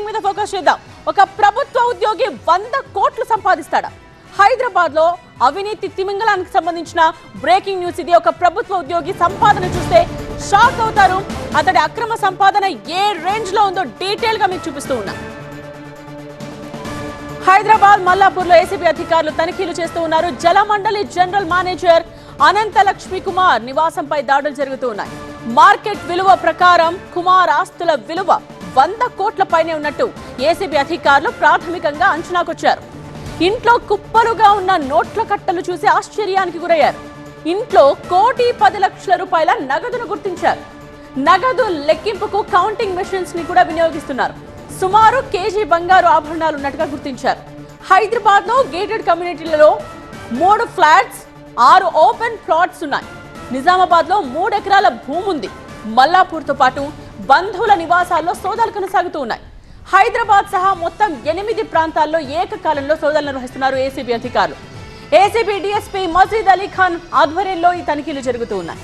Breaking మీద focus చేద్దాం. ఒక ప్రభుత్వ ఉద్యోగి 100 కోట్లు సంపాదిస్తాడా? హైదరాబాద్ లో అవినీతి తిమింగలానికి సంబంధించిన బ్రేకింగ్ న్యూస్ ఇది. ఒక ప్రభుత్వ ఉద్యోగి సంపాదన చూస్తే షాక్ అవుతారు. అతడి అక్రమ సంపాదన ఏ రేంజ్ లో ఉందో డీటెయిల్ గా మీకు చూపిస్తూ ఉన్నా. హైదరాబాద్ మల్లాపూర్ లో ఏసీబీ అధికారులు తనిఖీలు చేస్తూ ఉన్నారు. జలమండలి జనరల్ మేనేజర్ అనంత లక్ష్మి కుమార్ నివాసంపై దాడులు జరుగుతూ ఉన్నాయి. మార్కెట్ విలువ ప్రకారం కుమార్ ఆస్తుల విలువ 100 కోట్ల పైనే ఉన్నట్టు ఏసీబీ అధికారులు ప్రాథమికంగా అంచనాకొచ్చారు. ఇంట్లో కుప్పలుగా ఉన్న నోట్ల కట్టలు చూసి ఆశ్చర్యానికి గురయ్యారు. ఇంట్లో 1,10,00,000 రూపాయల నగదును గుర్తించారు. నగదు లెక్కింపుకు కౌంటింగ్ మెషిన్స్ ని కూడా వినియోగిస్తున్నారు. సుమారు కేజీ బంగారు ఆభరణాలు ఉన్నట్టుగా గుర్తించారు. హైదరాబాద్ లో గేటెడ్ కమ్యూనిటీలలో 3 ఫ్లాట్స్ 6 ఓపెన్ ప్లాట్స్ ఉన్నాయి. నిజామాబాద్ లో 3 ఎకరాల భూమి ఉంది. మల్లాపూర్ తో పాటు బంధువుల నివాసాల్లో సోదాలు కొనసాగుతూ ఉన్నాయి. హైదరాబాద్ సహా మొత్తం 8 ప్రాంతాల్లో ఏకకాలంలో సోదాలు నిర్వహిస్తున్నారు ఏసీబీ అధికారులు. ఏసీబీ డీఎస్పీ మజీద్ అలీ ఖాన్ ఆధ్వర్యంలో ఈ తనిఖీలు జరుగుతూ ఉన్నాయి.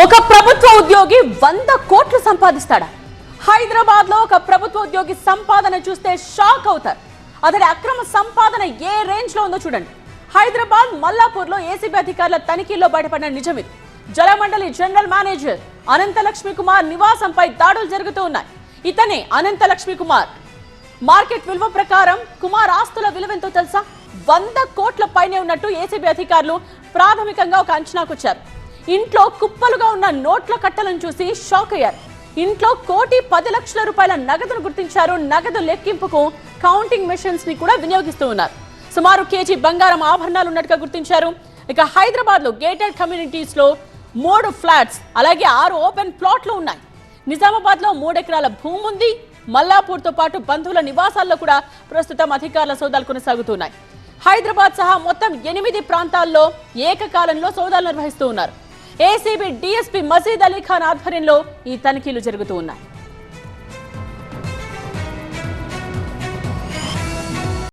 ఒక ప్రభుత్వ ఉద్యోగి 100 కోట్లు సంపాదిస్తాడా? హైదరాబాద్ లో ఒక ప్రభుత్వ ఉద్యోగి సంపాదన చూస్తే షాక్ అవుతారు. అతడి అక్రమ సంపాదన ఏ రేంజ్ లో ఉందో చూడండి. హైదరాబాద్ మల్లాపూర్ లో ఏసీబీ అధికారుల తనిఖీల్లో బయటపడిన నిజమిది. జలమండలి జనరల్ మేనేజర్ అనంత లక్ష్మి కుమార్ నివాసంపై దాడులు జరుగుతూ ఉన్నాయి. ఇతనే అనంత లక్ష్మి కుమార్. మార్కెట్ విలువ ప్రకారం కుమార్ ఆస్తుల విలువ ఎంతో తెలుసా? 100 కోట్ల పైనే ఉన్నట్టు ఏసీబీ అధికారులు ప్రాథమికంగా ఒక అంచనాకొచ్చారు. ఇంట్లో కుప్పలుగా ఉన్న నోట్ల కట్టలను చూసి షాక్ అయ్యారు. ఇంట్లో 1,10,00,000 రూపాయల నగదును గుర్తించారు. నగదు లెక్కింపుకు కౌంటింగ్ మెషిన్స్ ని కూడా వినియోగిస్తూ ఉన్నారు. సుమారు కేజీ బంగారం ఆభరణాలు ఉన్నట్టుగా గుర్తించారు. ఇక హైదరాబాద్ లో గేటెడ్ కమ్యూనిటీస్ లో 3 ఫ్లాట్స్ అలాగే 6 ఓపెన్ ప్లాట్లు ఉన్నాయి. నిజామాబాద్ లో 3 ఎకరాల భూమి ఉంది. మల్లాపూర్ తో పాటు బంధువుల నివాసాల్లో కూడా ప్రస్తుతం అధికారుల సోదాలు కొనసాగుతున్నాయి. హైదరాబాద్ సహా మొత్తం 8 ప్రాంతాల్లో ఏకకాలంలో సోదాలు నిర్వహిస్తూ ఉన్నారు. ఏసీబీ డీఎస్పీ మజీద్ అలీ ఖాన్ ఆధ్వర్యంలో ఈ తనిఖీలు జరుగుతూ ఉన్నాయి.